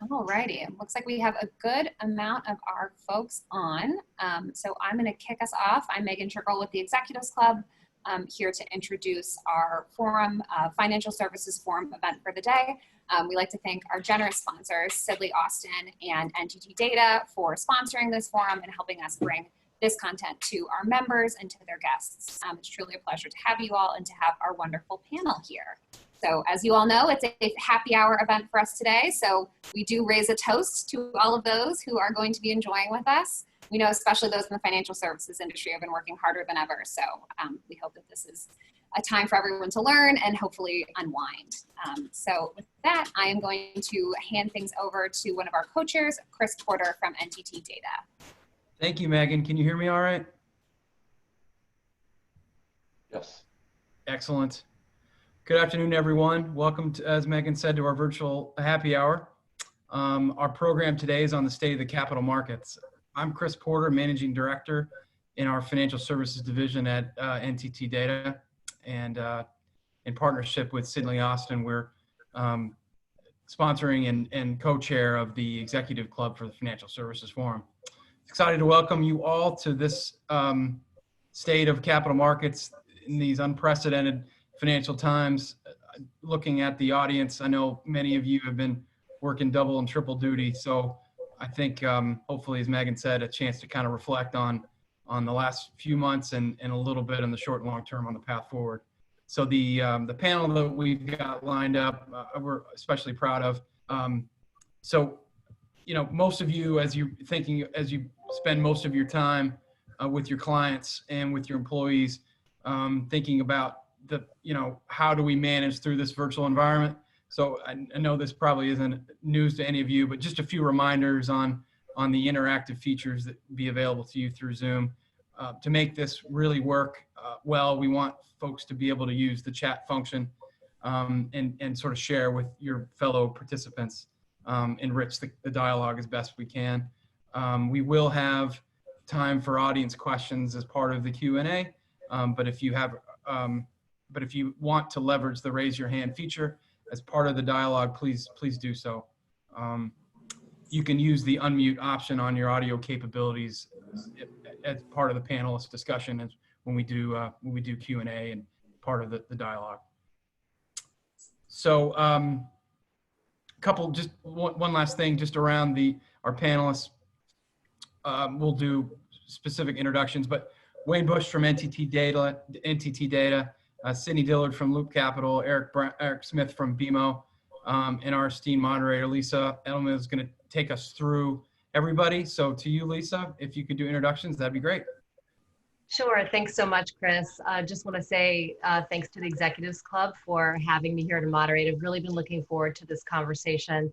Alrighty, it looks like we have a good amount of our folks on. So I'm going to kick us off. I'm Megan Trickle with the Executives Club, here to introduce our forum, Financial Services Forum event for the day. We like to thank our generous sponsors, Sidley Austin and NTT Data, for sponsoring this forum and helping us bring this content to our members and to their guests. It's truly a pleasure to have you all and to have our wonderful panel here. So as you all know, it's a happy hour event for us today. So we do raise a toast to all of those who are going to be enjoying with us. We know especially those in the financial services industry have been working harder than ever. So we hope that this is a time for everyone to learn and hopefully unwind. So with that, I am going to hand things over to one of our co-chairs, Chris Porter from NTT Data. Thank you, Megan. Can you hear me all right? Yes. Excellent. Good afternoon, everyone. Welcome, to, as Megan said, to our virtual happy hour. Our program today is on the state of the capital markets. I'm Chris Porter, Managing Director in our Financial Services Division at NTT Data. And in partnership with Sidley Austin, we're sponsoring and co-chair of the Executive Club for the Financial Services Forum. Excited to welcome you all to this state of capital markets in these unprecedented financial times. Looking at the audience, I know many of you have been working double and triple duty. So I think hopefully, as Megan said, a chance to kind of reflect on the last few months and a little bit in the short and long term on the path forward. So the panel that we've got lined up, we're especially proud of. So, you know, most of you, as you spend most of your time with your clients and with your employees, thinking about how do we manage through this virtual environment. So I know this probably isn't news to any of you, but just a few reminders on the interactive features that be available to you through Zoom. To make this really work well, we want folks to be able to use the chat function and sort of share with your fellow participants, enrich the dialogue as best we can. We will have time for audience questions as part of the Q&A, but if you want to leverage the raise your hand feature as part of the dialogue, please do so. You can use the unmute option on your audio capabilities as part of the panelist discussion as when we do Q&A and part of the dialogue. So just one last thing just around our panelists. We'll do specific introductions, but Wayne Bush from NTT Data, Sydney Dillard from Loop Capital, Eric Smith from BMO, and our esteemed moderator, Lisa Edelman, is going to take us through everybody. So to you, Lisa, if you could do introductions, that'd be great. Sure. Thanks so much, Chris. Just want to say thanks to the Executives Club for having me here to moderate. I've really been looking forward to this conversation,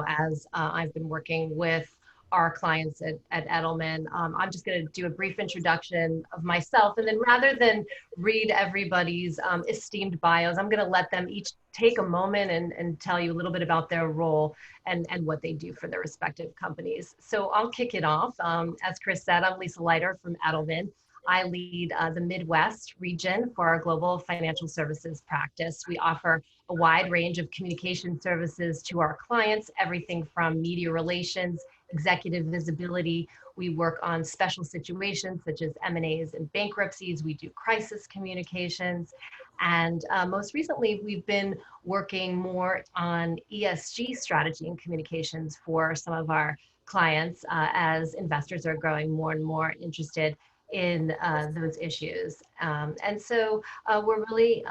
as I've been working with our clients at Edelman. I'm just going to do a brief introduction of myself, and then rather than read everybody's esteemed bios, I'm going to let them each take a moment and tell you a little bit about their role and what they do for their respective companies. So I'll kick it off. As Chris said, I'm Lisa Leiter from Edelman. I lead the Midwest region for our global financial services practice. We offer a wide range of communication services to our clients, everything from media relations, executive visibility. We work on special situations such as M&As and bankruptcies. We do crisis communications. And most recently, we've been working more on ESG strategy and communications for some of our clients as investors are growing more and more interested in those issues. And so we're really,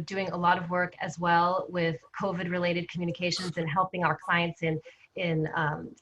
doing a lot of work as well with COVID-related communications and helping our clients in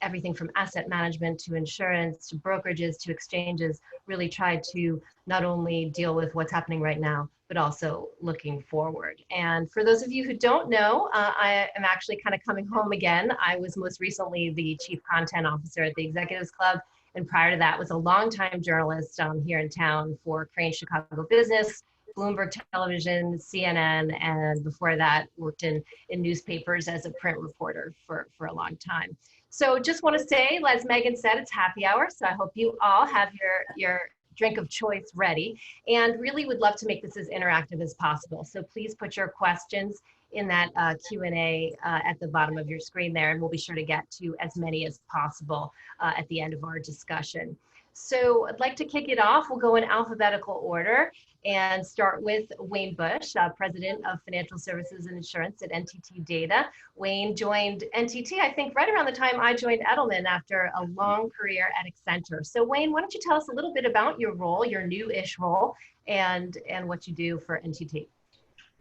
everything from asset management to insurance to brokerages to exchanges, really try to not only deal with what's happening right now, but also looking forward. And for those of you who don't know, I am actually kind of coming home again. I was most recently the Chief Content Officer at the Executives Club. And prior to that was a longtime journalist here in town for Crane Chicago Business, Bloomberg Television, CNN, and before that worked in newspapers as a print reporter for a long time. So just want to say, as Megan said, it's happy hour. So I hope you all have your drink of choice ready, and really would love to make this as interactive as possible. So please put your questions in that Q&A at the bottom of your screen there, and we'll be sure to get to as many as possible at the end of our discussion. So I'd like to kick it off. We'll go in alphabetical order and start with Wayne Bush, President of Financial Services and Insurance at NTT Data. Wayne joined NTT, I think, right around the time I joined Edelman after a long career at Accenture. So Wayne, why don't you tell us a little bit about your role, your new-ish role, and what you do for NTT?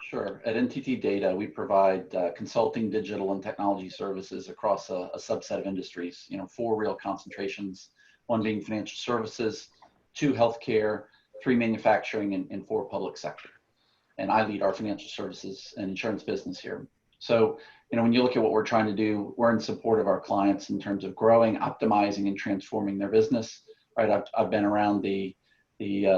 Sure. At NTT Data, we provide consulting, digital, and technology services across a subset of industries. You know, 4 real concentrations: 1 being financial services, 2 healthcare, 3 manufacturing, and 4 public sector. And I lead our financial services and insurance business here. So, you know, when you look at what we're trying to do, we're in support of our clients in terms of growing, optimizing, and transforming their business. Right? I've been around the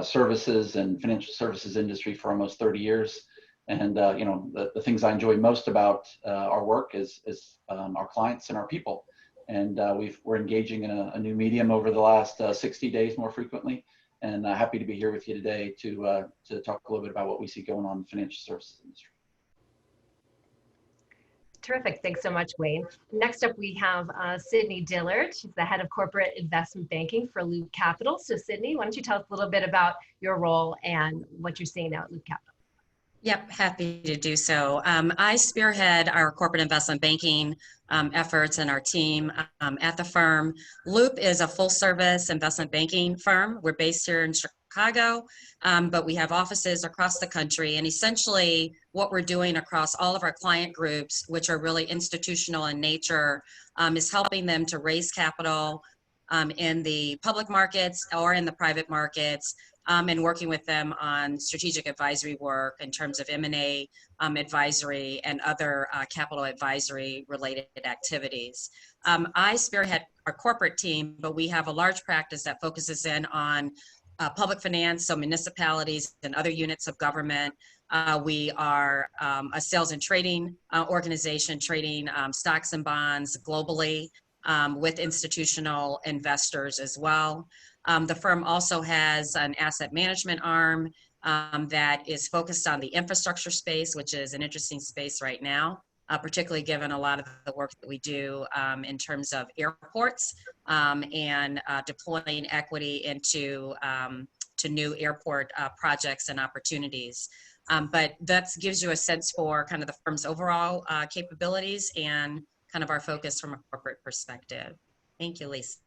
services and financial services industry for almost 30 years. And, you know, the things I enjoy most about our work is our clients and our people. And we're engaging in a new medium over the last 60 days more frequently. And happy to be here with you today to talk a little bit about what we see going on in the financial services industry. Terrific. Thanks so much, Wayne. Next up, we have Sydney Dillard. She's the head of corporate investment banking for Loop Capital. So Sydney, why don't you tell us a little bit about your role and what you're seeing now at Loop Capital? Yep, happy to do so. I spearhead our corporate investment banking efforts and our team at the firm. Loop is a full-service investment banking firm. We're based here in Chicago, but we have offices across the country. And essentially, what we're doing across all of our client groups, which are really institutional in nature, is helping them to raise capital in the public markets or in the private markets, and working with them on strategic advisory work in terms of M&A advisory and other capital advisory related activities. I spearhead our corporate team, but we have a large practice that focuses in on public finance, so municipalities and other units of government. We are a sales and trading organization, trading stocks and bonds globally with institutional investors as well. The firm also has an asset management arm that is focused on the infrastructure space, which is an interesting space right now, particularly given a lot of the work that we do in terms of airports and deploying equity into to new airport projects and opportunities. But that gives you a sense for kind of the firm's overall capabilities and kind of our focus from a corporate perspective. Thank you, Lisa.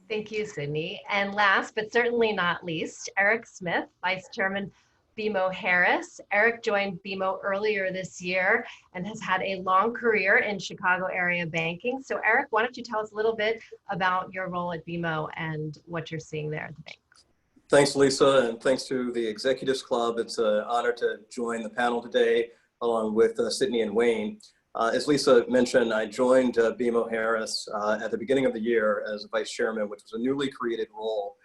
Thank you, Sydney. And last, but certainly not least, Eric Smith, Vice Chairman, BMO Harris. Eric joined BMO earlier this year and has had a long career in Chicago area banking. So Eric, why don't you tell us a little bit about your role at BMO and what you're seeing there at the bank? Thanks, Lisa, and thanks to the Executives Club. It's an honor to join the panel today along with Sydney and Wayne. As Lisa mentioned, I joined BMO Harris at the beginning of the year as a vice chairman, which was a newly created role.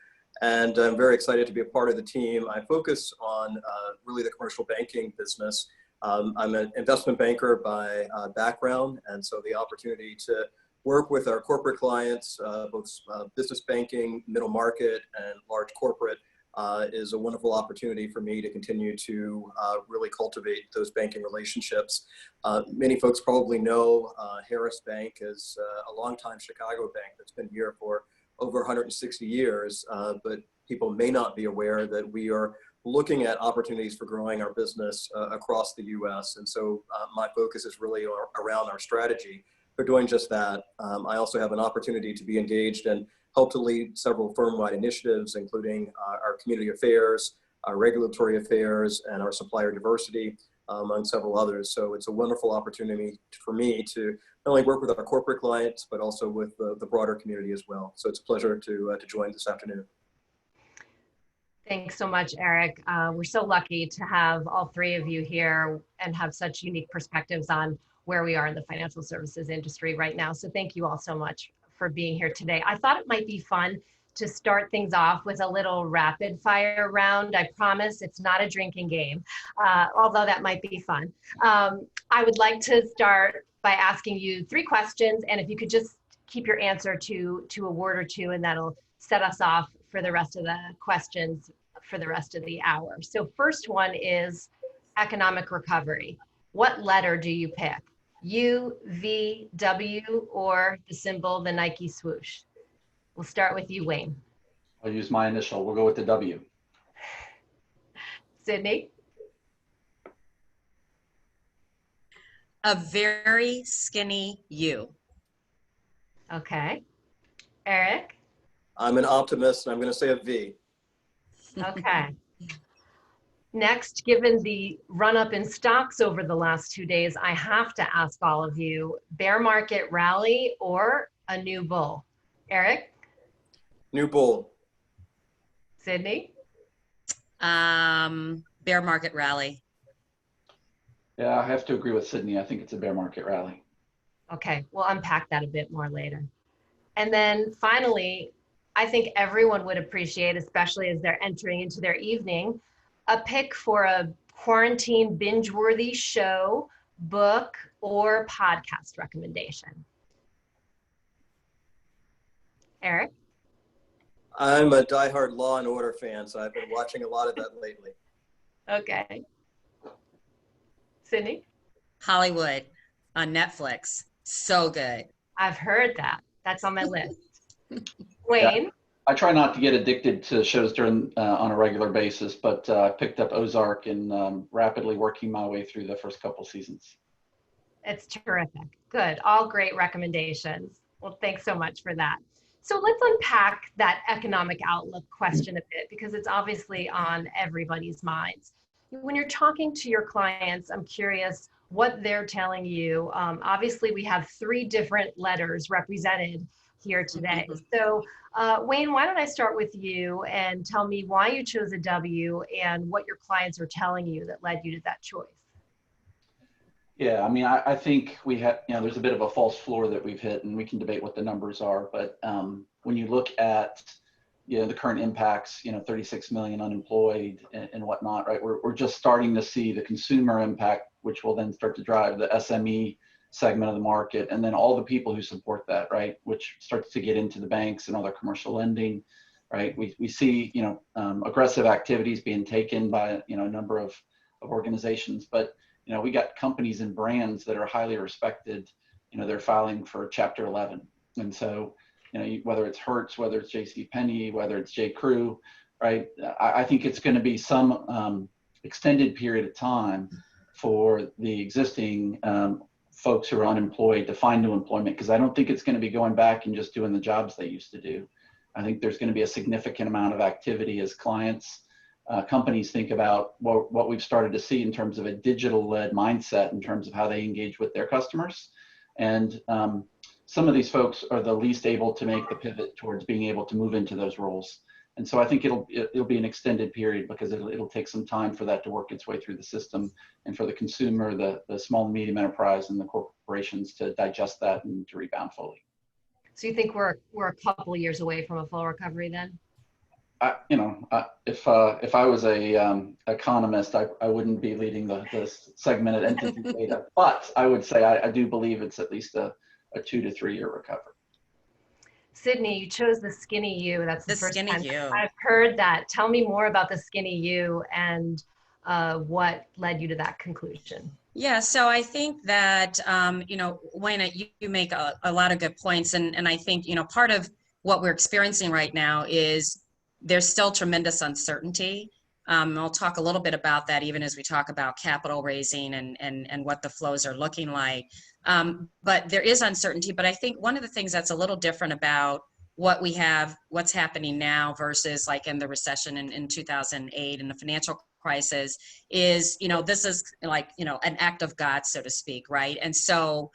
And I'm very excited to be a part of the team. I focus on really the commercial banking business. I'm an investment banker by background, and so the opportunity to work with our corporate clients, both business banking, middle market, and large corporate, is a wonderful opportunity for me to continue to really cultivate those banking relationships. Many folks probably know Harris Bank is a longtime Chicago bank that's been here for over 160 years, but people may not be aware that we are looking at opportunities for growing our business across the U.S. And so my focus is really around our strategy for doing just that. I also have an opportunity to be engaged and help to lead several firm-wide initiatives, including our community affairs, our regulatory affairs, and our supplier diversity, among several others. So it's a wonderful opportunity for me to not only work with our corporate clients, but also with the broader community as well. So it's a pleasure to join this afternoon. Thanks so much, Eric. We're so lucky to have all three of you here and have such unique perspectives on where we are in the financial services industry right now. So thank you all so much for being here today. I thought it might be fun to start things off with a little rapid fire round. I promise it's not a drinking game, although that might be fun. I would like to start by asking you 3 questions, and if you could just keep your answer to a word or two, and that'll set us off for the rest of the questions for the rest of the hour. So first one is economic recovery. what letter do you pick? U, V, W, or the symbol, the Nike swoosh? We'll start with you, Wayne. I'll use my initial. We'll go with the W. Sydney? A very skinny U. Okay. Eric? I'm an optimist, and I'm going to say a V. Okay. Next, given the run-up in stocks over the last 2 days, I have to ask all of you, bear market rally or a new bull? Eric? New bull. Sydney? Bear market rally. Yeah, I have to agree with Sydney. I think it's a bear market rally. Okay, we'll unpack that a bit more later. And then finally, I think everyone would appreciate, especially as they're entering into their evening, a pick for a quarantine binge-worthy show, book, or podcast recommendation. Eric? I'm a diehard Law and Order fan, so I've been watching a lot of that lately. Okay. Sydney? Hollywood on Netflix. So good. I've heard that. That's on my list. Wayne? Yeah, I try not to get addicted to shows during on a regular basis, but I picked up Ozark and rapidly working my way through the first couple seasons. It's terrific. Good. All great recommendations. Well, thanks so much for that. So let's unpack that economic outlook question a bit, because it's obviously on everybody's minds. When you're talking to your clients, I'm curious what they're telling you. Obviously, we have 3 different letters represented here today. So Wayne, why don't I start with you and tell me why you chose a W and what your clients are telling you that led you to that choice. Yeah, I mean, I think we have, there's a bit of a false floor that we've hit, and we can debate what the numbers are. But when you look at, the current impacts, 36 million unemployed and whatnot, right? We're just starting to see the consumer impact, which will then start to drive the SME segment of the market, and then all the people who support that, right? Which starts to get into the banks and other commercial lending, right? We see, aggressive activities being taken by, a number of organizations, but we got companies and brands that are highly respected, they're filing for Chapter 11. And so, whether it's Hertz, whether it's JCPenney, whether it's J. Crew, right? I think it's going to be some extended period of time for the existing folks who are unemployed to find new employment, because I don't think it's going to be going back and just doing the jobs they used to do. I think there's going to be a significant amount of activity as clients, companies think about what we've started to see in terms of a digital-led mindset in terms of how they engage with their customers. And some of these folks are the least able to make the pivot towards being able to move into those roles. And so I think it'll be an extended period, because it'll take some time for that to work its way through the system, and for the consumer, the small and medium enterprise, and the corporations to digest that and to rebound fully. So you think we're a couple of years away from a full recovery then? If I was a economist, I wouldn't be leading the segmented entity data, but I would say I do believe it's at least a 2 to 3 year recovery. Sydney, you chose the skinny U. That's the first skinny time U. I've heard that. Tell me more about the skinny U and what led you to that conclusion. Yeah, so I think that, Wayne, you make a lot of good points. And I think, part of what we're experiencing right now is there's still tremendous uncertainty. I'll talk a little bit about that even as we talk about capital raising and what the flows are looking like. But there is uncertainty. But I think one of the things that's a little different about what's happening now versus like in the recession in 2008 and the financial crisis is, this is like, an act of God, so to speak, right? And so,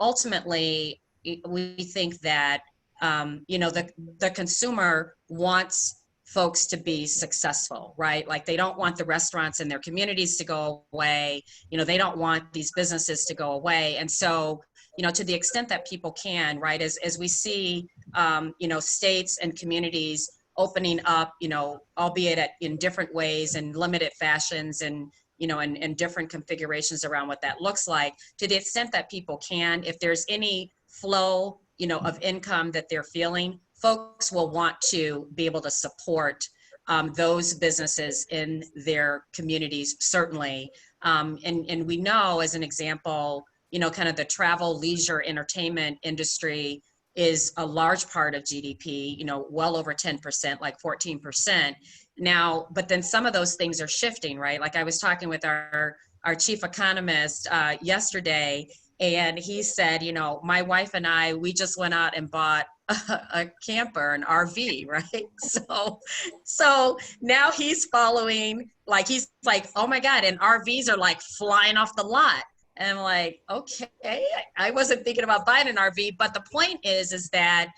ultimately, we think that, the consumer wants folks to be successful, right? Like they don't want the restaurants in their communities to go away. They don't want these businesses to go away. And so, to the extent that people can, right, as we see, states and communities opening up, albeit in different ways and limited fashions and, and different configurations around what that looks like, to the extent that people can, if there's any flow, of income that they're feeling, folks will want to be able to support those businesses in their communities, certainly. And we know, as an example, kind of the travel, leisure, entertainment industry is a large part of GDP, well over 10%, like 14%. Now, but then some of those things are shifting, right? Like I was talking with our chief economist yesterday, and he said, my wife and I, we just went out and bought a camper, an RV, right? So now he's following, he's like, oh my God, and RVs are like flying off the lot. And I'm like, okay, I wasn't thinking about buying an RV, but the point is that,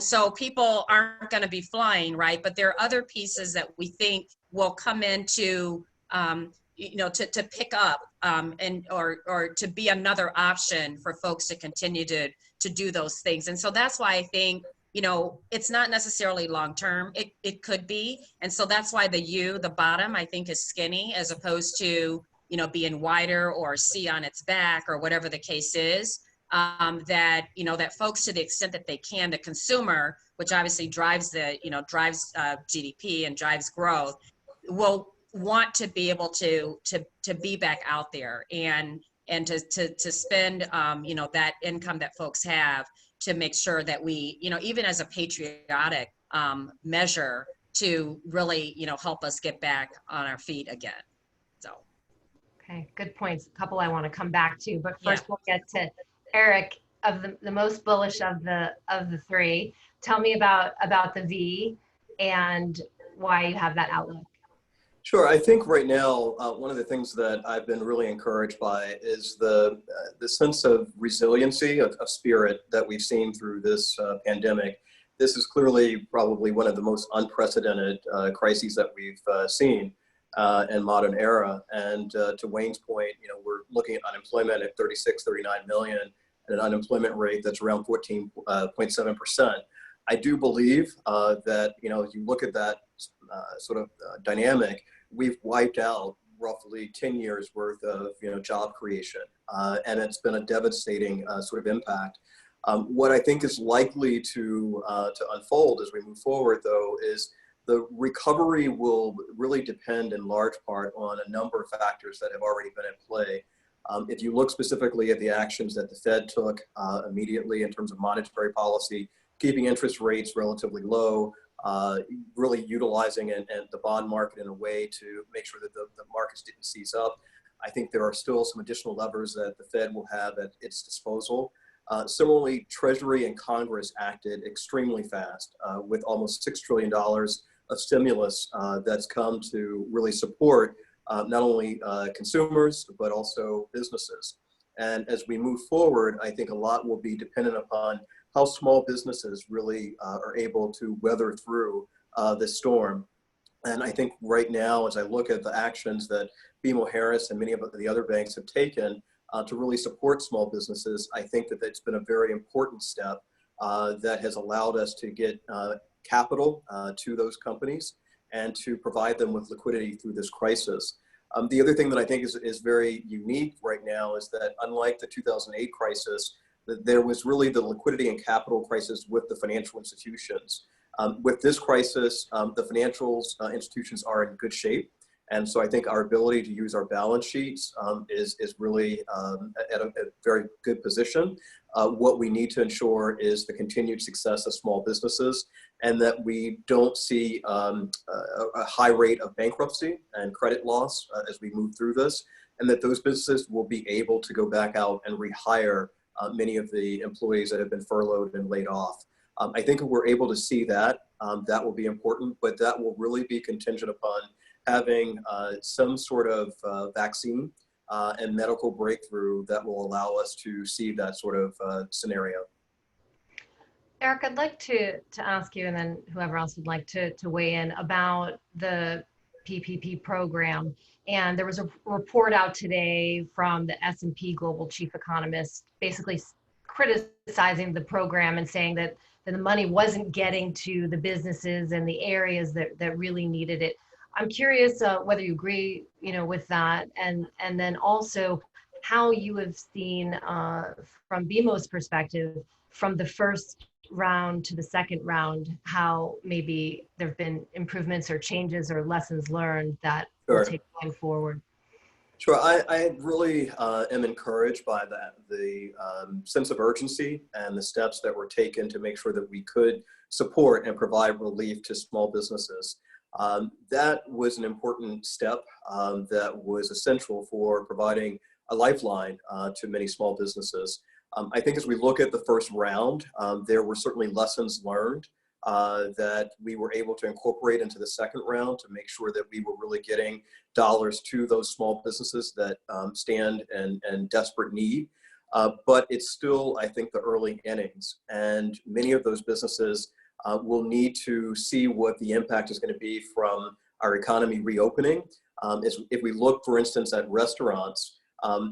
so people aren't going to be flying, right? But there are other pieces that we think will come into, to pick up or to be another option for folks to continue to do those things. And so that's why I think, it's not necessarily long-term, it could be. And so that's why the bottom, I think, is skinny as opposed to, being wider or C on its back or whatever the case is, that folks, to the extent that they can, the consumer, which obviously drives GDP and drives growth, will want to be able to be back out there and to spend, that income that folks have to make sure that we, even as a patriotic measure to really, help us get back on our feet again. So. Okay, good points. A couple I want to come back to, but first we'll get to Eric, of the most bullish of the three. Tell me about the V and why you have that outlook. Sure. I think right now, one of the things that I've been really encouraged by is the sense of resiliency, of spirit that we've seen through this pandemic. This is clearly probably one of the most unprecedented crises that we've seen in modern era. And to Wayne's point, we're looking at unemployment at 36, 39 million, and an unemployment rate that's around 14.7%. I do believe that, if you look at that dynamic, we've wiped out roughly 10 years worth of, job creation. And it's been a devastating sort of impact. What I think is likely to unfold as we move forward, though, is the recovery will really depend in large part on a number of factors that have already been at play. If you look specifically at the actions that the Fed took immediately in terms of monetary policy, keeping interest rates relatively low, really utilizing and the bond market in a way to make sure that the markets didn't seize up. I think there are still some additional levers that the Fed will have at its disposal. Similarly, Treasury and Congress acted extremely fast with almost $6 trillion of stimulus that's come to really support not only consumers, but also businesses. And as we move forward, I think a lot will be dependent upon how small businesses really are able to weather through this storm. And I think right now, as I look at the actions that BMO Harris and many of the other banks have taken to really support small businesses, I think that it's been a very important step that has allowed us to get capital to those companies and to provide them with liquidity through this crisis. The other thing that I think is very unique right now is that, unlike the 2008 crisis, there was really the liquidity and capital crisis with the financial institutions. With this crisis, the financial institutions are in good shape. And so I think our ability to use our balance sheets is really at a very good position. What we need to ensure is the continued success of small businesses, and that we don't see a high rate of bankruptcy and credit loss as we move through this, and that those businesses will be able to go back out and rehire many of the employees that have been furloughed and laid off. I think if we're able to see that, that will be important, but that will really be contingent upon having some sort of vaccine and medical breakthrough that will allow us to see that sort of scenario. Eric, I'd like to ask you, and then whoever else would like to weigh in, about the PPP program. And there was a report out today from the S&P Global Chief Economist basically criticizing the program and saying that the money wasn't getting to the businesses and the areas that really needed it. I'm curious whether you agree, with that, and then also how you have seen from BMO's perspective, from the first round to the second round, how maybe there've been improvements or changes or lessons learned that will take time forward. Sure, I really am encouraged by the sense of urgency and the steps that were taken to make sure that we could support and provide relief to small businesses. That was an important step that was essential for providing a lifeline to many small businesses. I think as we look at the first round, there were certainly lessons learned that we were able to incorporate into the second round to make sure that we were really getting dollars to those small businesses that stand in desperate need. But it's still, I think, the early innings, and many of those businesses will need to see what the impact is going to be from our economy reopening. If we look, for instance, at restaurants,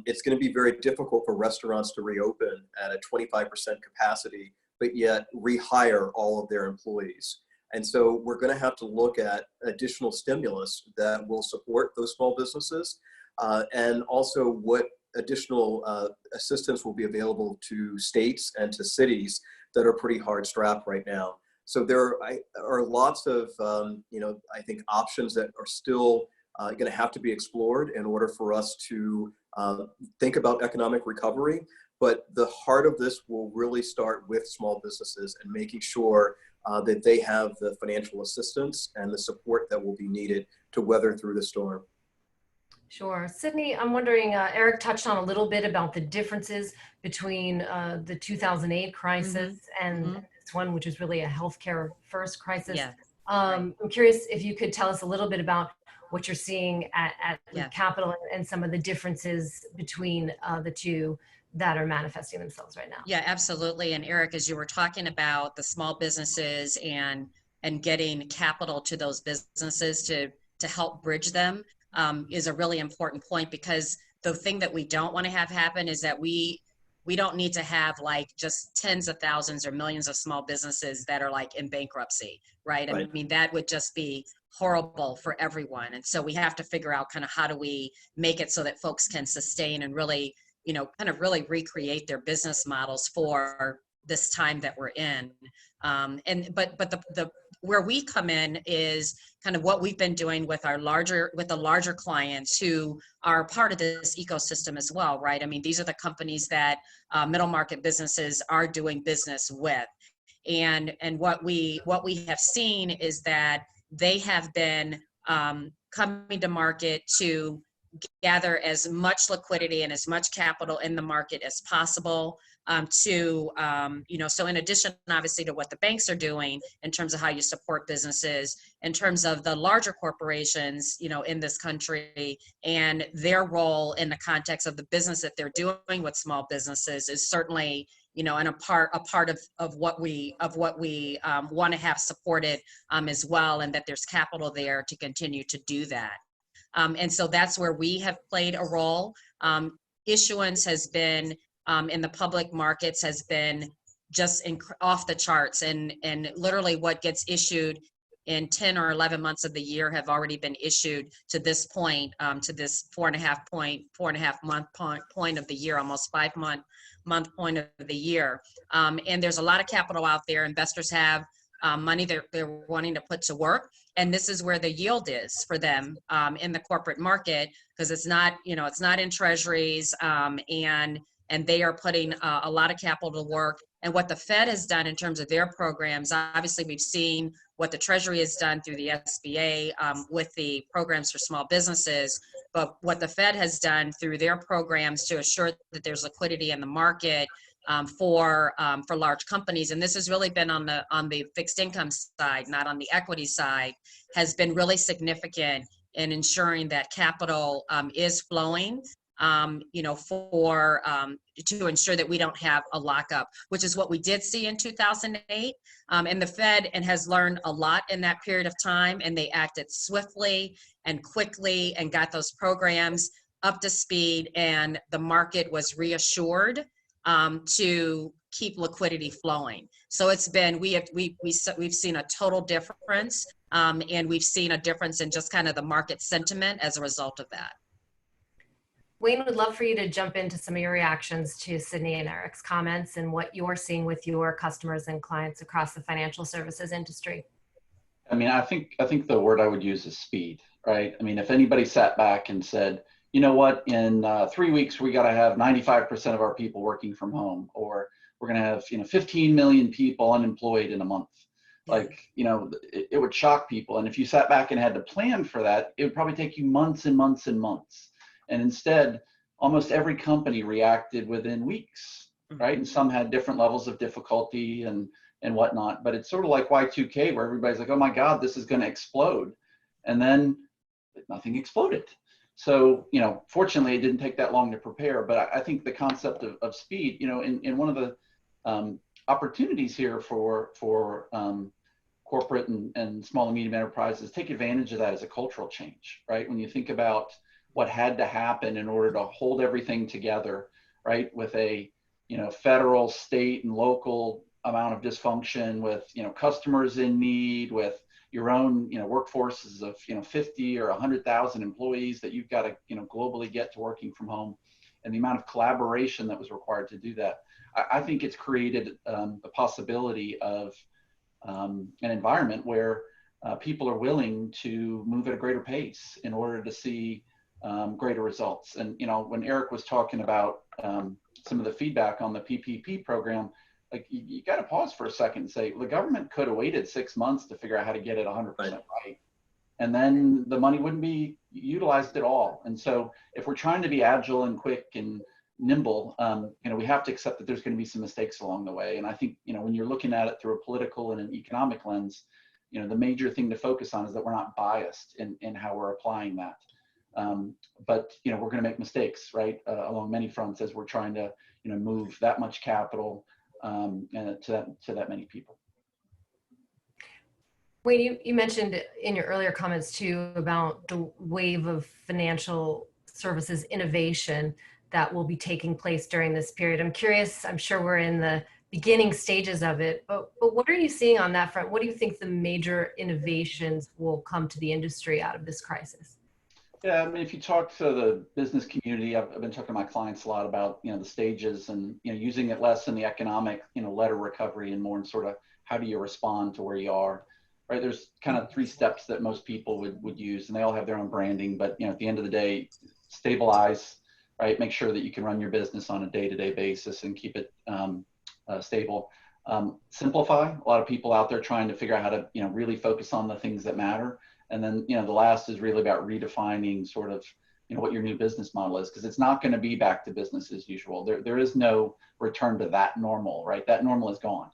it's going to be very difficult for restaurants to reopen at a 25% capacity, but yet rehire all of their employees. And so we're going to have to look at additional stimulus that will support those small businesses, and also what additional assistance will be available to states and to cities that are pretty hard strapped right now. So there are lots of, I think options that are still going to have to be explored in order for us to think about economic recovery. But the heart of this will really start with small businesses and making sure that they have the financial assistance and the support that will be needed to weather through the storm. Sure. Sydney, I'm wondering, Eric touched on a little bit about the differences between the 2008 crisis and this one, which is really a healthcare first crisis. Yeah. I'm curious if you could tell us a little bit about what you're seeing at Capital and some of the differences between the two that are manifesting themselves right now. Yeah, absolutely. And Eric, as you were talking about the small businesses and getting capital to those businesses to help bridge them is a really important point, because the thing that we don't want to have happen is that we don't need to have like just tens of thousands or millions of small businesses that are like in bankruptcy, right? I mean, that would just be horrible for everyone. And so we have to figure out kind of how do we make it so that folks can sustain and really, kind of really recreate their business models for this time that we're in. But the where we come in is kind of what we've been doing with the larger clients who are part of this ecosystem as well, right? I mean, these are the companies that middle market businesses are doing business with. And what we have seen is that they have been coming to market to gather as much liquidity and as much capital in the market as possible so in addition, obviously, to what the banks are doing in terms of how you support businesses, in terms of the larger corporations, in this country and their role in the context of the business that they're doing with small businesses is certainly, and a part of what we want to have supported as well, and that there's capital there to continue to do that. And so that's where we have played a role. Issuance has been in the public markets has been just off the charts, and literally what gets issued in 10 or 11 months of the year have already been issued to this point, to this 4.5 month point of the year, almost 5 month point of the year. And there's a lot of capital out there. Investors have money that they're wanting to put to work. And this is where the yield is for them in the corporate market, because it's not in treasuries, and they are putting a lot of capital to work. And what the Fed has done in terms of their programs, obviously we've seen what the Treasury has done through the SBA with the programs for small businesses, but what the Fed has done through their programs to assure that there's liquidity in the market for large companies, and this has really been on the fixed income side, not on the equity side, has been really significant in ensuring that capital is flowing, to ensure that we don't have a lockup, which is what we did see in 2008. And the Fed has learned a lot in that period of time, and they acted swiftly and quickly and got those programs up to speed, and the market was reassured to keep liquidity flowing. So it's been, we've seen a total difference, and we've seen a difference in just kind of the market sentiment as a result of that. Wayne, would love for you to jump into some of your reactions to Sydney and Eric's comments and what you're seeing with your customers and clients across the financial services industry. I mean, I think the word I would use is speed, right? I mean, if anybody sat back and said, you know what, in 3 weeks, we got to have 95% of our people working from home, or we're going to have, 15 million people unemployed in a month. Like, it would shock people. And if you sat back and had to plan for that, it would probably take you months and months and months. And instead, almost every company reacted within weeks, right? And some had different levels of difficulty and whatnot. But it's sort of like Y2K, where everybody's like, oh my God, this is going to explode. And then nothing exploded. So, fortunately, it didn't take that long to prepare. But I think the concept of speed, in one of the opportunities here for corporate and small and medium enterprises, take advantage of that as a cultural change, right? When you think about what had to happen in order to hold everything together, right? With a, federal, state, and local amount of dysfunction, with, customers in need, with your own, workforces of, 50 or 100,000 employees that you've got to, globally get to working from home, and the amount of collaboration that was required to do that. I think it's created the possibility of an environment where people are willing to move at a greater pace in order to see greater results. And, when Eric was talking about some of the feedback on the PPP program, like you got to pause for a second and say, well, the government could have waited 6 months to figure out how to get it 100% right. And then the money wouldn't be utilized at all. And so if we're trying to be agile and quick and nimble, we have to accept that there's going to be some mistakes along the way. And I think, when you're looking at it through a political and an economic lens, the major thing to focus on is that we're not biased in how we're applying that. But we're going to make mistakes, right, along many fronts as we're trying to, move that much capital to that many people. Wayne, you mentioned in your earlier comments too about the wave of financial services innovation that will be taking place during this period. I'm curious, I'm sure we're in the beginning stages of it, but what are you seeing on that front? What do you think the major innovations will come to the industry out of this crisis? Yeah, I mean, if you talk to the business community, I've been talking to my clients a lot about, the stages and, using it less in the economic, letter recovery and more in sort of how do you respond to where you are, right? There's kind of 3 steps that most people would use, and they all have their own branding, but, at the end of the day, stabilize, right? Make sure that you can run your business on a day-to-day basis and keep it stable. Simplify. A lot of people out there trying to figure out how to, really focus on the things that matter. And then, the last is really about redefining sort of, what your new business model is, because it's not going to be back to business as usual. There is no return to that normal, right? That normal is gone.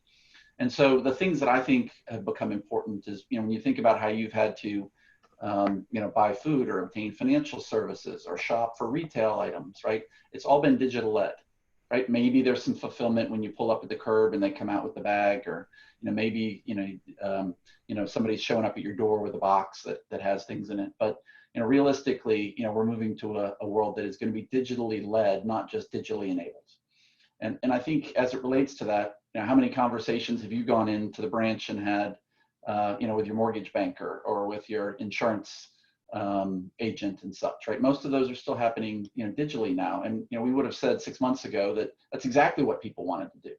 And so the things that I think have become important is, when you think about how you've had to, buy food or obtain financial services or shop for retail items, right? It's all been digital led, right? Maybe there's some fulfillment when you pull up at the curb and they come out with the bag, or, maybe, somebody's showing up at your door with a box that has things in it. But, realistically, we're moving to a world that is going to be digitally led, not just digitally enabled. And I think as it relates to that, how many conversations have you gone into the branch and had, with your mortgage banker or with your insurance agent and such, right? Most of those are still happening, digitally now. And, we would have said 6 months ago that that's exactly what people wanted to do.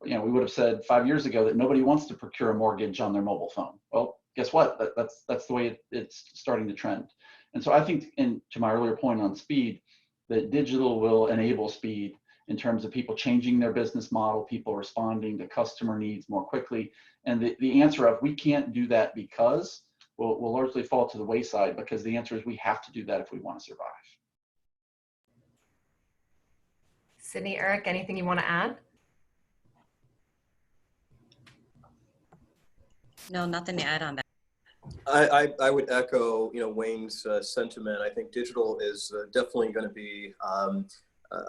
We would have said 5 years ago that nobody wants to procure a mortgage on their mobile phone. Well, guess what? That's the way it's starting to trend. And so I think, to my earlier point on speed, that digital will enable speed in terms of people changing their business model, people responding to customer needs more quickly. And the answer of we can't do that because will largely fall to the wayside, because the answer is we have to do that if we want to survive. Sydney, Eric, anything you want to add? No, nothing to add on that. I would echo, Wayne's sentiment. I think digital is definitely going to be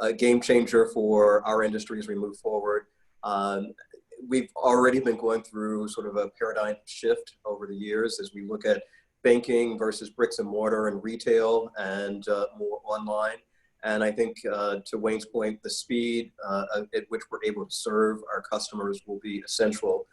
a game changer for our industry as we move forward. We've already been going through sort of a paradigm shift over the years as we look at banking versus bricks and mortar and retail and more online. And I think to Wayne's point, the speed at which we're able to serve our customers will be essential.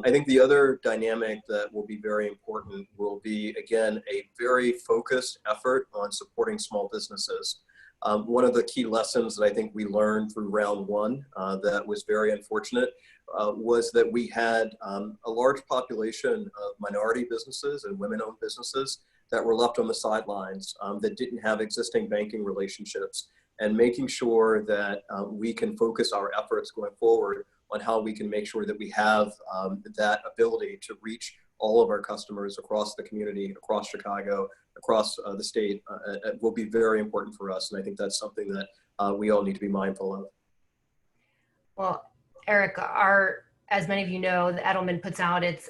I think the other dynamic that will be very important will be, again, a very focused effort on supporting small businesses. One of the key lessons that I think we learned through round 1 that was very unfortunate was that we had a large population of minority businesses and women-owned businesses that were left on the sidelines, that didn't have existing banking relationships, and making sure that we can focus our efforts going forward on how we can make sure that we have that ability to reach all of our customers across the community, across Chicago, across the state, will be very important for us. And I think that's something that we all need to be mindful of. Well, Eric, as many of you know, the Edelman puts out its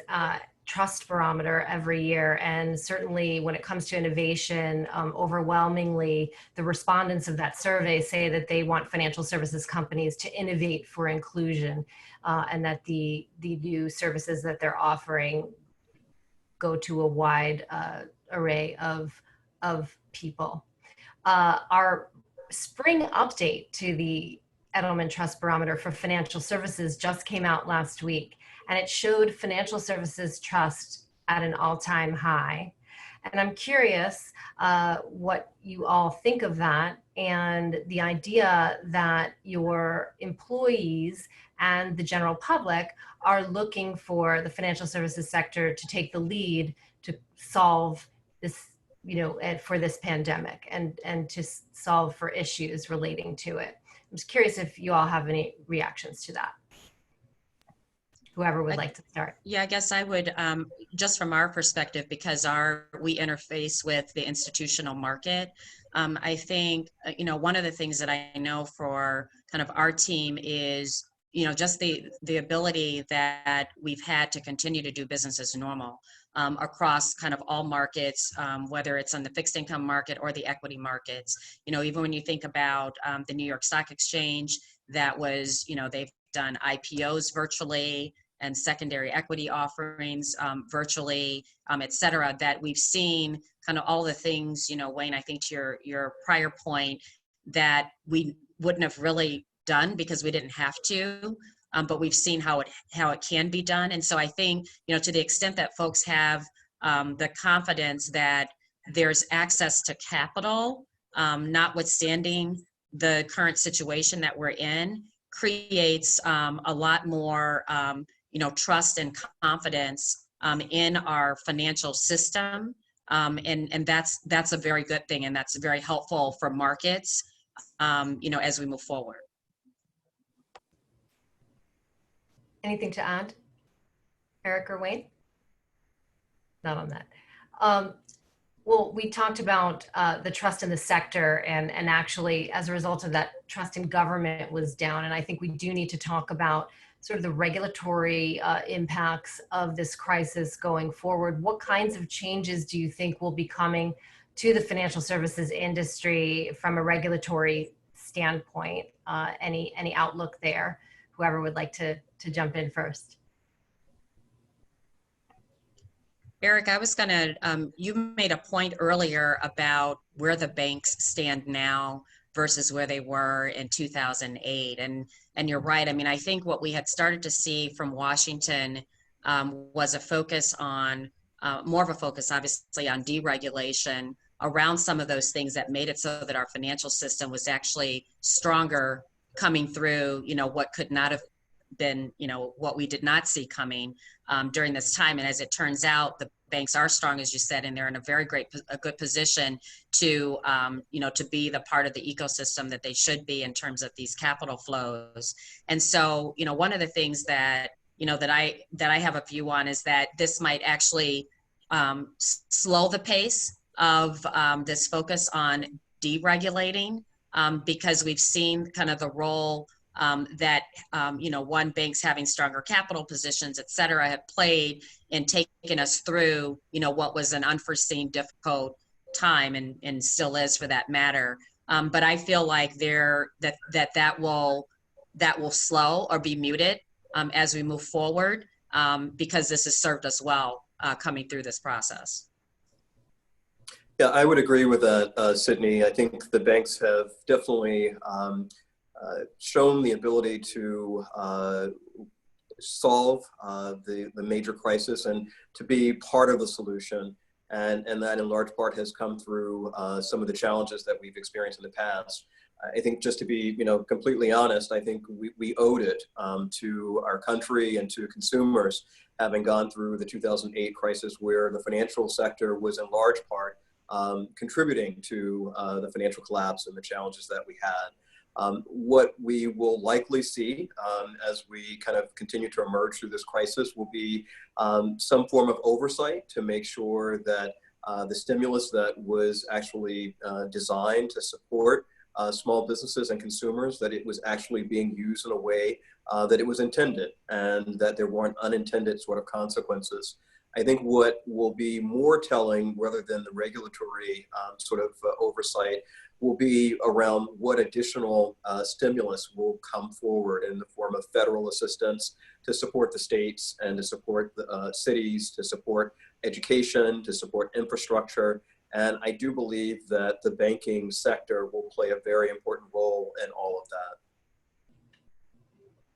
trust barometer every year. And certainly when it comes to innovation, overwhelmingly, the respondents of that survey say that they want financial services companies to innovate for inclusion, and that the new services that they're offering go to a wide array of people. Our spring update to the Edelman Trust Barometer for financial services just came out last week, and it showed financial services trust at an all-time high. And I'm curious what you all think of that, and the idea that your employees and the general public are looking for the financial services sector to take the lead to solve this, for this pandemic and to solve for issues relating to it. I'm just curious if you all have any reactions to that. Whoever would like to start. Yeah, I guess I would, just from our perspective, because we interface with the institutional market. I think, one of the things that I know for kind of our team is, just the ability that we've had to continue to do business as normal across kind of all markets, whether it's on the fixed income market or the equity markets. Even when you think about the New York Stock Exchange, that was, they've done IPOs virtually and secondary equity offerings virtually, et cetera, that we've seen kind of all the things, Wayne, I think to your prior point, that we wouldn't have really done because we didn't have to, but we've seen how it can be done. And so I think, to the extent that folks have the confidence that there's access to capital, notwithstanding the current situation that we're in, creates a lot more trust and confidence in our financial system, and that's a very good thing, and that's very helpful for markets, as we move forward. Anything to add, Eric or Wayne? Not on that. Well, we talked about the trust in the sector, and actually, as a result of that, trust in government was down. And I think we do need to talk about sort of the regulatory impacts of this crisis going forward. What kinds of changes do you think will be coming to the financial services industry from a regulatory standpoint? Any outlook there? Whoever would like to jump in first. Eric, I was going to, you made a point earlier about where the banks stand now versus where they were in 2008. And you're right. I mean, I think what we had started to see from Washington was a focus on, more of a focus, obviously, on deregulation around some of those things that made it so that our financial system was actually stronger coming through, what could not have been, what we did not see coming during this time. And as it turns out, the banks are strong, as you said, and they're in a good position to, to be the part of the ecosystem that they should be in terms of these capital flows. And so, one of the things that, that I have a view on is that this might actually slow the pace of this focus on deregulating, because we've seen kind of the role that, banks having stronger capital positions, et cetera, have played in taking us through, what was an unforeseen difficult time, and still is for that matter. But I feel like that will slow or be muted as we move forward, because this has served us well coming through this process. Yeah, I would agree with that, Sydney. I think the banks have definitely shown the ability to solve the major crisis and to be part of the solution. And that in large part has come through some of the challenges that we've experienced in the past. I think just to be, completely honest, I think we owed it to our country and to consumers, having gone through the 2008 crisis where the financial sector was in large part contributing to the financial collapse and the challenges that we had. What we will likely see as we kind of continue to emerge through this crisis will be some form of oversight to make sure that the stimulus that was actually designed to support small businesses and consumers, that it was actually being used in a way that it was intended, and that there weren't unintended sort of consequences. I think what will be more telling, rather than the regulatory oversight, will be around what additional stimulus will come forward in the form of federal assistance to support the states and to support the cities, to support education, to support infrastructure. And I do believe that the banking sector will play a very important role in all of that.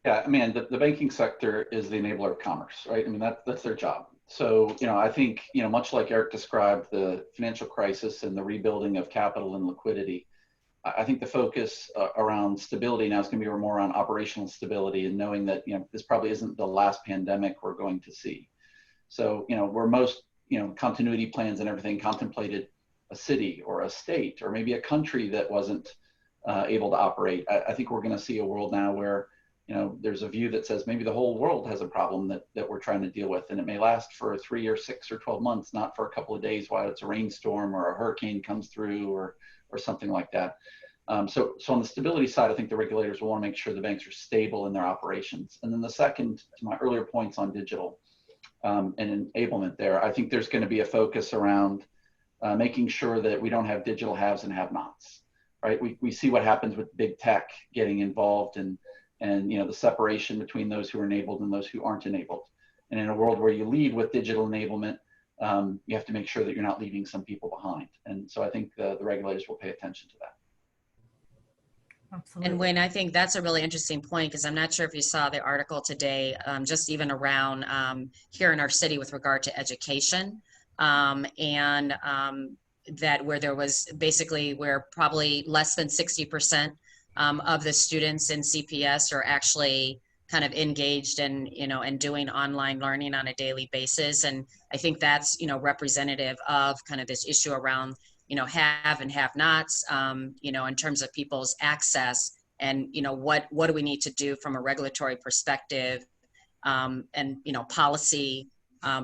Yeah, I mean, the banking sector is the enabler of commerce, right? I mean, that's their job. So, I think, much like Eric described the financial crisis and the rebuilding of capital and liquidity, I think the focus around stability now is going to be more around operational stability and knowing that, this probably isn't the last pandemic we're going to see. So, where most, continuity plans and everything contemplated a city or a state or maybe a country that wasn't able to operate, I think we're going to see a world now where, there's a view that says maybe the whole world has a problem that we're trying to deal with, and it may last for 3 or 6 or 12 months, not for a couple of days while it's a rainstorm or a hurricane comes through or something like that. So on the stability side, I think the regulators will want to make sure the banks are stable in their operations. And then the second, to my earlier points on digital and enablement there, I think there's going to be a focus around making sure that we don't have digital haves and have-nots, right? We see what happens with big tech getting involved and the separation between those who are enabled and those who aren't enabled. And in a world where you lead with digital enablement, you have to make sure that you're not leaving some people behind. And so I think the regulators will pay attention to that. Absolutely. And Wayne, I think that's a really interesting point, because I'm not sure if you saw the article today, just even around here in our city with regard to education, that where there was basically where probably less than 60% of the students in CPS are actually kind of engaged in, and doing online learning on a daily basis. And I think that's, representative of kind of this issue around, have and have nots, in terms of people's access and, what do we need to do from a regulatory perspective and, policy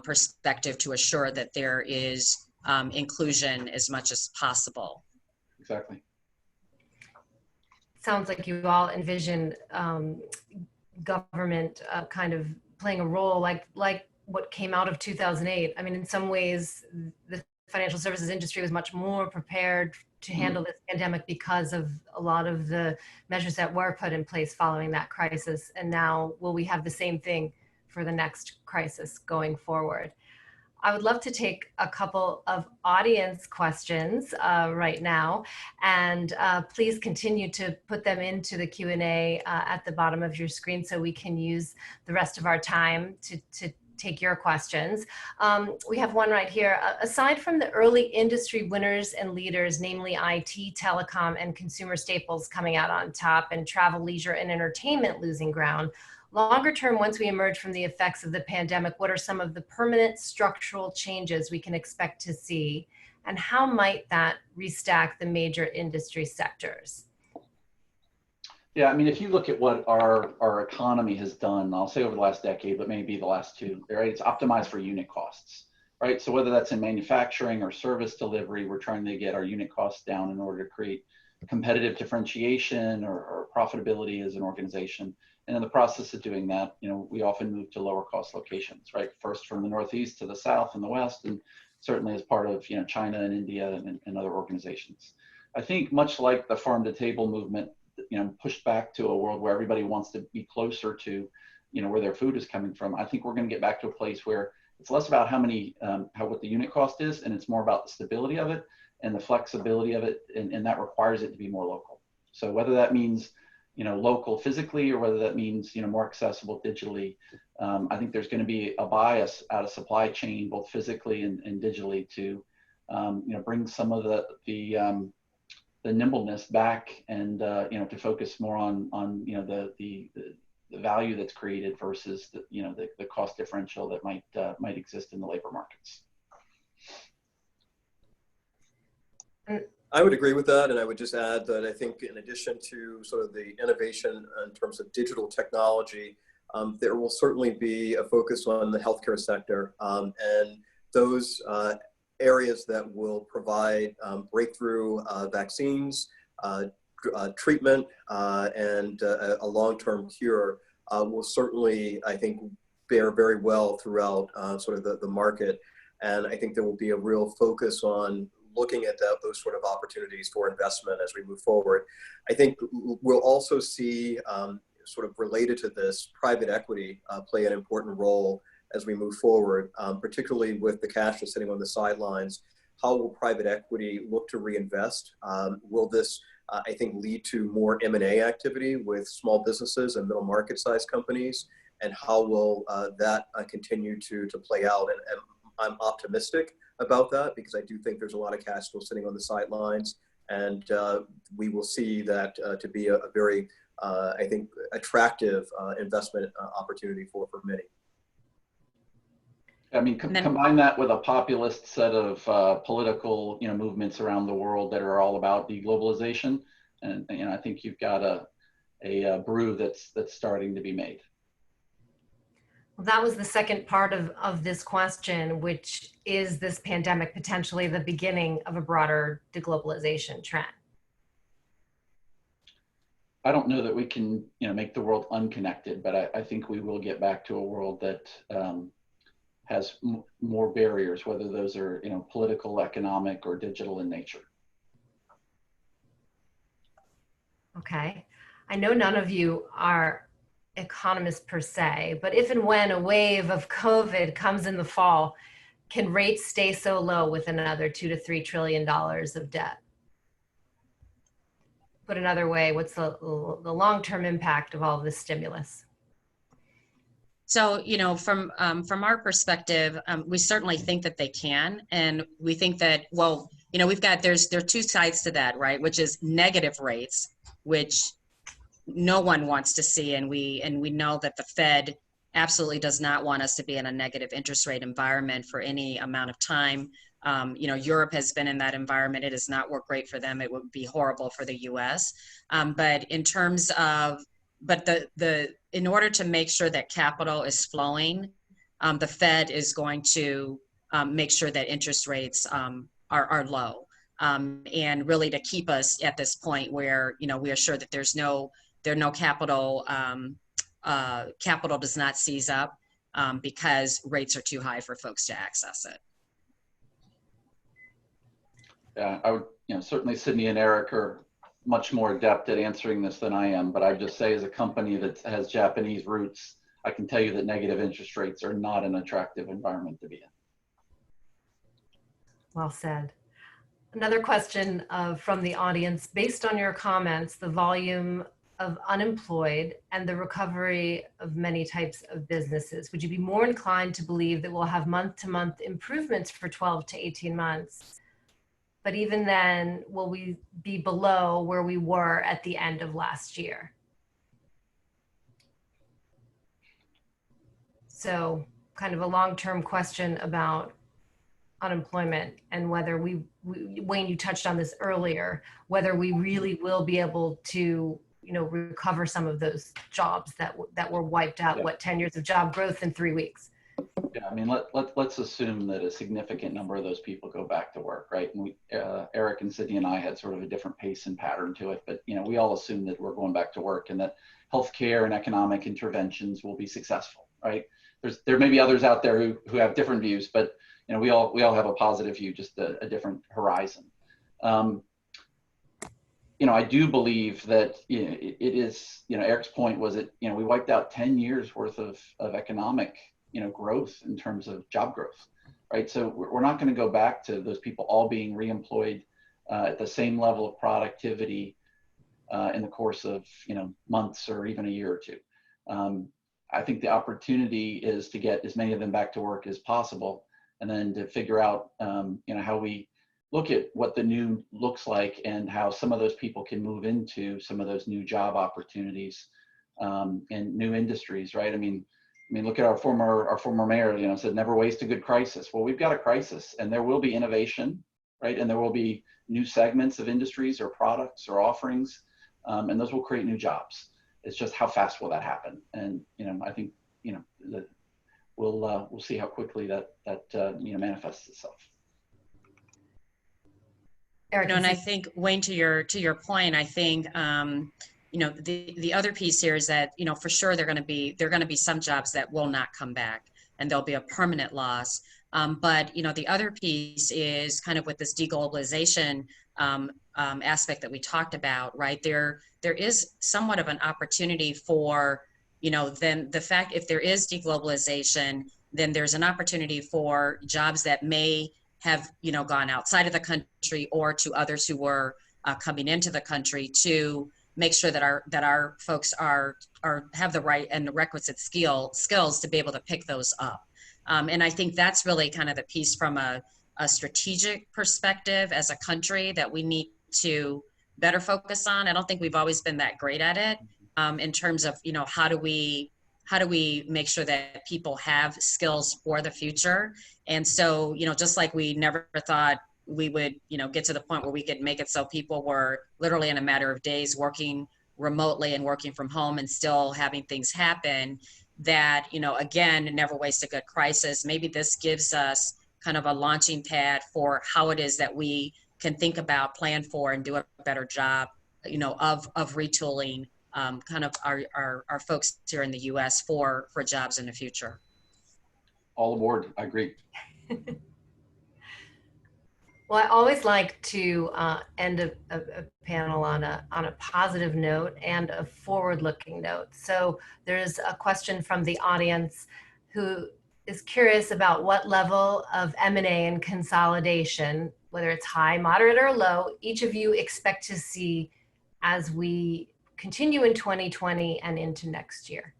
perspective to assure that there is inclusion as much as possible. Exactly. Sounds like you all envision government kind of playing a role like what came out of 2008. I mean, in some ways, the financial services industry was much more prepared to handle this pandemic because of a lot of the measures that were put in place following that crisis. And now, will we have the same thing for the next crisis going forward? I would love to take a couple of audience questions right now, and please continue to put them into the Q&A at the bottom of your screen so we can use the rest of our time to take your questions. We have one right here. Aside from the early industry winners and leaders, namely IT, telecom, and consumer staples coming out on top, and travel, leisure, and entertainment losing ground, longer term, once we emerge from the effects of the pandemic, what are some of the permanent structural changes we can expect to see? And how might that restack the major industry sectors? Yeah, I mean, if you look at what our economy has done, I'll say over the last decade, but maybe the last 2, right? It's optimized for unit costs, right? So whether that's in manufacturing or service delivery, we're trying to get our unit costs down in order to create competitive differentiation or profitability as an organization. And in the process of doing that, we often move to lower cost locations, right? First from the Northeast to the South and the West, and certainly as part of, China and India and other organizations. I think much like the farm to table movement, pushed back to a world where everybody wants to be closer to, where their food is coming from. I think we're going to get back to a place where it's less about what the unit cost is, and it's more about the stability of it and the flexibility of it, and that requires it to be more local. So whether that means local physically, or whether that means, more accessible digitally. I think there's going to be a bias out of supply chain, both physically and digitally, to, bring some of the nimbleness back and to focus more on the value that's created versus the cost differential that might exist in the labor markets. I would agree with that, and I would just add that I think in addition to sort of the innovation in terms of digital technology, there will certainly be a focus on the healthcare sector and those areas that will provide breakthrough vaccines, treatment, and a long-term cure will certainly, I think, bear very well throughout sort of the market. And I think there will be a real focus on looking at those sort of opportunities for investment as we move forward. I think we'll also see sort of related to this, private equity play an important role as we move forward, particularly with the cash that's sitting on the sidelines. How will private equity look to reinvest? Will this, I think, lead to more M&A activity with small businesses and middle market sized companies? And how will that continue to play out? And I'm optimistic about that because I do think there's a lot of cash still sitting on the sidelines, and we will see that to be a very, I think, attractive investment opportunity for many. I mean, combine that with a populist set of political, movements around the world that are all about deglobalization, and I think you've got a brew that's starting to be made. Well, that was the second part of this question, which is this pandemic potentially the beginning of a broader deglobalization trend? I don't know that we can, make the world unconnected, but I think we will get back to a world that has more barriers, whether those are, political, economic, or digital in nature. Okay. I know none of you are economists per se, but if and when a wave of COVID comes in the fall, can rates stay so low with another $2 to $3 trillion of debt? Put another way, what's the long-term impact of all of this stimulus? So, from our perspective, we certainly think that they can, and we think that, well, there are two sides to that, right? Which is negative rates, which no one wants to see, and we know that the Fed absolutely does not want us to be in a negative interest rate environment for any amount of time. Europe has been in that environment. It has not worked great for them. It would be horrible for the U.S. But in terms of, in order to make sure that capital is flowing, the Fed is going to make sure that interest rates are low, and really to keep us at this point where we are sure that there's no capital. Capital does not seize up because rates are too high for folks to access it. Yeah, I would, certainly Sydney and Eric are much more adept at answering this than I am, but I just say as a company that has Japanese roots, I can tell you that negative interest rates are not an attractive environment to be in. Well said. Another question from the audience. Based on your comments, the volume of unemployed and the recovery of many types of businesses, would you be more inclined to believe that we'll have month-to-month improvements for 12 to 18 months? But even then, will we be below where we were at the end of last year? So kind of a long-term question about unemployment and whether Wayne, you touched on this earlier, whether we really will be able to, recover some of those jobs that were wiped out, Yeah. 10 years of job growth in 3 weeks? Yeah, I mean, let's assume that a significant number of those people go back to work, right? And Eric and Sydney and I had sort of a different pace and pattern to it, but we all assume that we're going back to work and that healthcare and economic interventions will be successful, right? There may be others out there who have different views, but we all have a positive view, just a different horizon. I do believe that it is, Eric's point was that we wiped out 10 years worth of economic growth in terms of job growth, right? So we're not going to go back to those people all being reemployed at the same level of productivity in the course of months or even a year or two. I think the opportunity is to get as many of them back to work as possible, and then to figure out how we look at what the new looks like and how some of those people can move into some of those new job opportunities and new industries, right? I mean, look at our former mayor, you know, said never waste a good crisis. Well, we've got a crisis, and there will be innovation, right? And there will be new segments of industries or products or offerings, and those will create new jobs. It's just how fast will that happen? And you know, I think that we'll see how quickly that manifests itself. You know, and I think, Wayne, to your point, I think the other piece here is that, you know, for sure there are going to be some jobs that will not come back, and there'll be a permanent loss. But you know, the other piece is kind of with this deglobalization aspect that we talked about, right? There is somewhat of an opportunity for, you know, then the fact if there is deglobalization, then there's an opportunity for jobs that may have, you know, gone outside of the country or to others who were coming into the country, to make sure that our folks have the right and the requisite skills to be able to pick those up. And I think that's really kind of the piece from a strategic perspective as a country that we need to better focus on. I don't think we've always been that great at it in terms of, you know, how do we make sure that people have skills for the future. And so, you know, just like we never thought we would, you know, get to the point where we could make it so people were literally in a matter of days working remotely and working from home and still having things happen, that, you know, again, never waste a good crisis. Maybe this gives us kind of a launching pad for how it is that we can think about, plan for, and do a better job, you know, of retooling kind of our folks here in the U.S. for jobs in the future. All aboard. I agree. Well, I always like to end a panel on a positive note and a forward-looking note. So there's a question from the audience who is curious about what level of M&A and consolidation, whether it's high, moderate, or low, each of you expect to see as we continue in 2020 and into next year.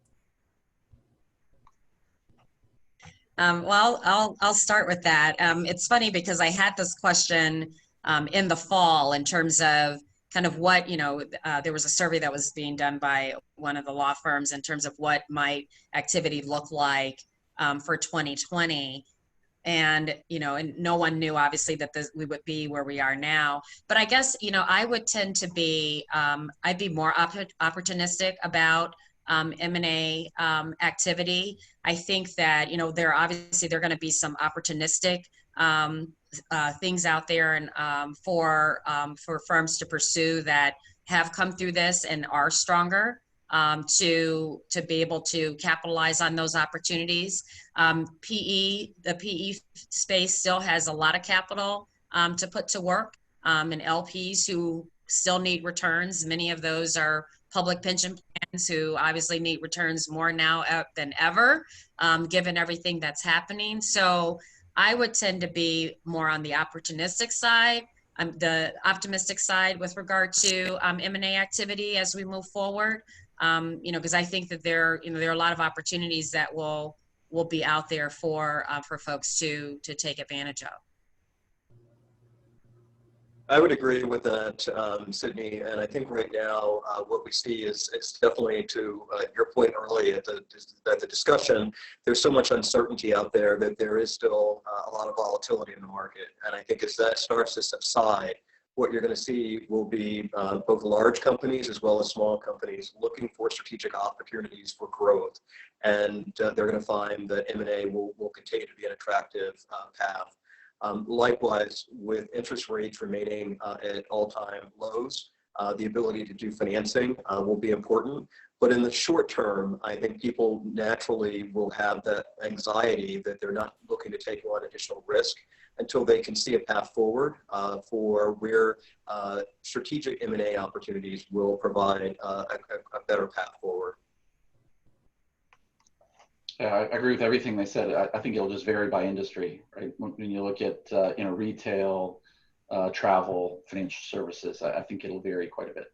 Well, I'll start with that. It's funny because I had this question in the fall in terms of kind of what, you know, there was a survey that was being done by one of the law firms in terms of what might activity look like for 2020. And, you know, and no one knew obviously that we would be where we are now. But I guess, you know, I would tend to be, I'd be more opportunistic about M&A activity. I think that, you know, there are going to be some opportunistic things out there and for firms to pursue that have come through this and are stronger to be able to capitalize on those opportunities. The PE space still has a lot of capital to put to work, and LPs who still need returns. Many of those are public pension plans who obviously need returns more now than ever, given everything that's happening. So I would tend to be more on the opportunistic side, the optimistic side with regard to M&A activity as we move forward. You know, because I think that there are a lot of opportunities that will be out there for folks to take advantage of. I would agree with that, Sydney. And I think right now what we see is definitely, to your point early at the discussion, there's so much uncertainty out there that there is still a lot of volatility in the market. And I think as that starts to subside, what you're going to see will be both large companies as well as small companies looking for strategic opportunities for growth. And they're going to find that M&A will continue to be an attractive path. Likewise, with interest rates remaining at all-time lows, the ability to do financing will be important. But in the short term, I think people naturally will have that anxiety that they're not looking to take on additional risk until they can see a path forward for where strategic M&A opportunities will provide a better path forward. Yeah, I agree with everything they said. I think it'll just vary by industry, right? When you look at retail, travel, financial services, I think it'll vary quite a bit.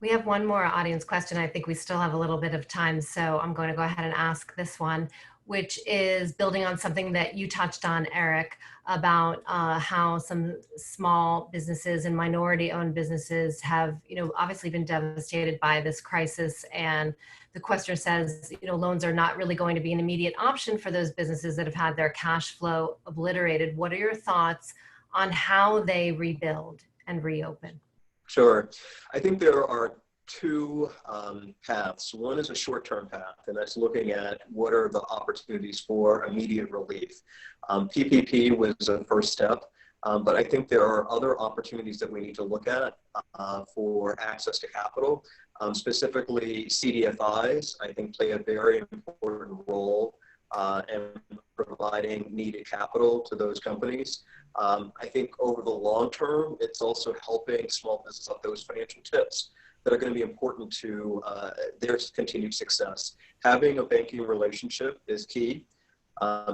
We have one more audience question. I think we still have a little bit of time, so I'm going to go ahead and ask this one. which is building on something that you touched on, Eric, about how some small businesses and minority-owned businesses have, obviously been devastated by this crisis. And the question says, loans are not really going to be an immediate option for those businesses that have had their cash flow obliterated. What are your thoughts on how they rebuild and reopen? Sure. I think there are two paths. One is a short-term path, and that's looking at what are the opportunities for immediate relief. PPP was a first step, but I think there are other opportunities that we need to look at for access to capital. Specifically, CDFIs, I think, play a very important role in providing needed capital to those companies. I think over the long term, it's also helping small business up those financial tips that are going to be important to their continued success. Having a banking relationship is key.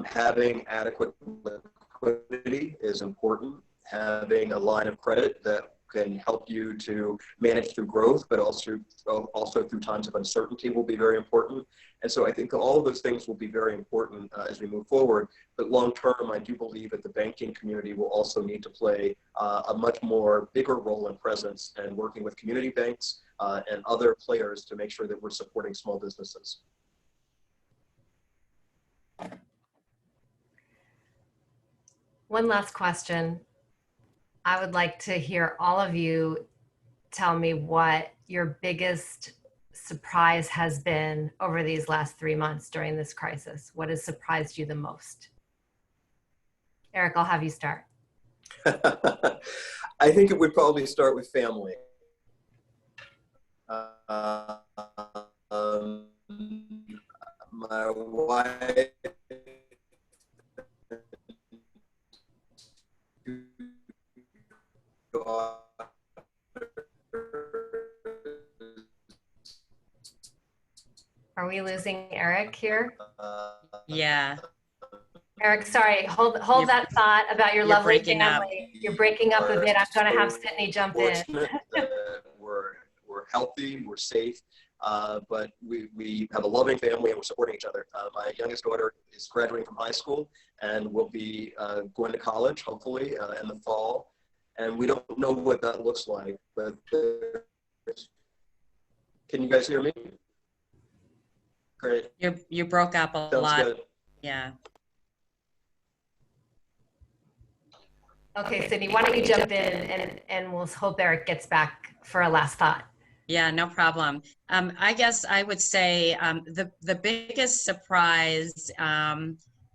Having adequate liquidity is important. Having a line of credit that can help you to manage through growth, but also through times of uncertainty will be very important. And so I think all of those things will be very important as we move forward. But long term, I do believe that the banking community will also need to play a much more bigger role and presence in working with community banks and other players to make sure that we're supporting small businesses. One last question. I would like to hear all of you tell me what your biggest surprise has been over these last 3 months during this crisis. What has surprised you the most? Eric, I'll have you start. I think it would probably start with family. My wife Are we losing Eric here? Yeah. Eric, sorry, hold that thought about your lovely family. You're breaking up a bit. I'm going to have Sydney jump in. We're healthy, we're safe, but we have a loving family and we're supporting each other. My youngest daughter is graduating from high school and will be going to college, hopefully, in the fall. And we don't know what that looks like, but can you guys hear me? Great. You broke up a Sounds lot. Good. Yeah. Okay, Sydney, why don't you jump in and we'll hope Eric gets back for a last thought. Yeah, no problem. I guess I would say the biggest surprise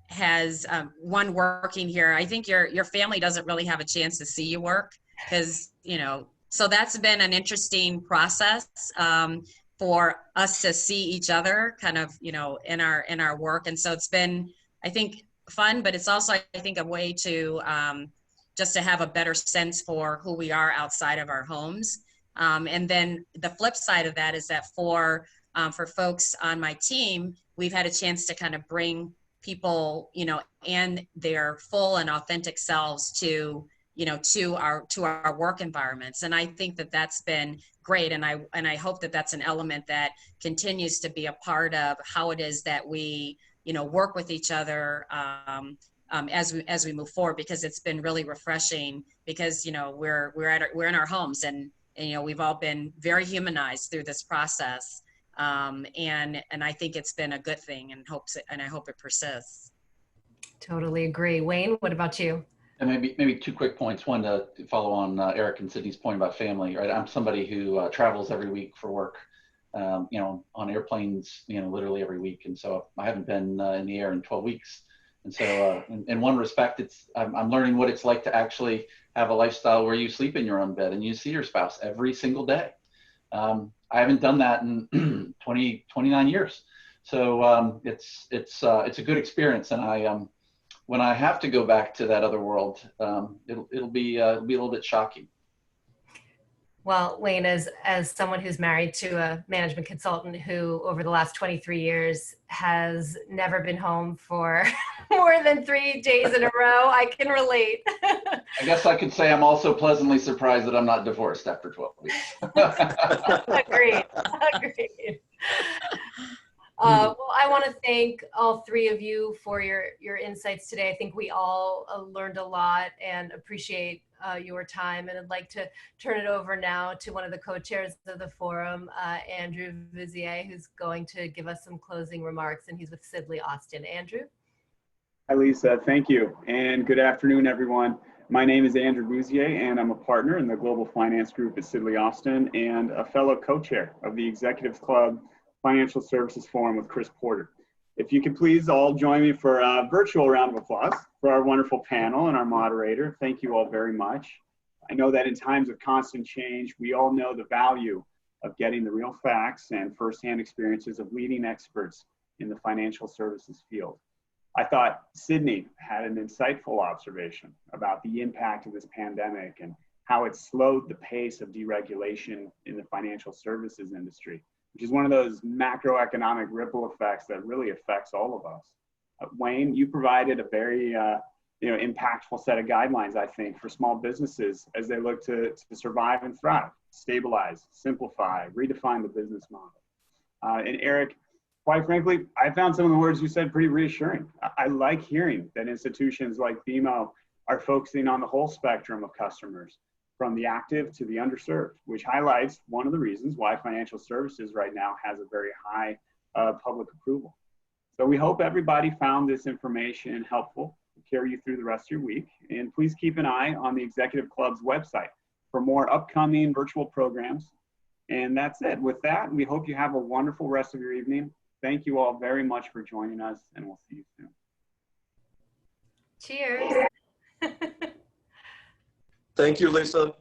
has one working here. I think your family doesn't really have a chance to see you work because, so that's been an interesting process for us to see each other kind of, in our work. And so it's been, I think, fun, but it's also, I think, a way to just to have a better sense for who we are outside of our homes. And then the flip side of that is that for folks on my team, we've had a chance to kind of bring people, and their full and authentic selves to our work environments. And I think that that's been great. And I hope that that's an element that continues to be a part of how it is that we, work with each other as we move forward, because it's been really refreshing because, we're in our homes and we've all been very humanized through this process. And I think it's been a good thing and I hope it persists. Totally agree. Wayne, what about you? And maybe two quick points. One, to follow on Eric and Sydney's point about family, right? I'm somebody who travels every week for work, on airplanes, literally every week. And so I haven't been in the air in 12 weeks. And so in one respect, I'm learning what it's like to actually have a lifestyle where you sleep in your own bed and you see your spouse every single day. I haven't done that in 29 years. So it's a good experience. And when I have to go back to that other world, it'll be a little bit shocking. Well, Wayne, as someone who's married to a management consultant who over the last 23 years has never been home for more than 3 days in a row, I can relate. I guess I could say I'm also pleasantly surprised that I'm not divorced after 12 weeks. Agreed. Well, I want to thank all three of you for your insights today. I think we all learned a lot and appreciate your time. And I'd like to turn it over now to one of the co-chairs of the forum, Andrew Vizier, who's going to give us some closing remarks, and he's with Sidley Austin. Andrew? Hi, Lisa. Thank you. And good afternoon, everyone. My name is Andrew Vizier, and I'm a partner in the Global Finance Group at Sidley Austin and a fellow co-chair of the Executives Club Financial Services Forum with Chris Porter. If you could please all join me for a virtual round of applause for our wonderful panel and our moderator. Thank you all very much. I know that in times of constant change, we all know the value of getting the real facts and firsthand experiences of leading experts in the financial services field. I thought Sydney had an insightful observation about the impact of this pandemic and how it slowed the pace of deregulation in the financial services industry, which is one of those macroeconomic ripple effects that really affects all of us. Wayne, you provided a very impactful set of guidelines, I think, for small businesses as they look to survive and thrive, stabilize, simplify, redefine the business model. And Eric, quite frankly, I found some of the words you said pretty reassuring. I like hearing that institutions like BMO are focusing on the whole spectrum of customers, from the active to the underserved, which highlights one of the reasons why financial services right now has a very high public approval. So we hope everybody found this information helpful to carry you through the rest of your week. And please keep an eye on the Executive Club's website for more upcoming virtual programs. And that's it. With that, we hope you have a wonderful rest of your evening. Thank you all very much for joining us, and we'll see you soon. Cheers. Thank you, Lisa.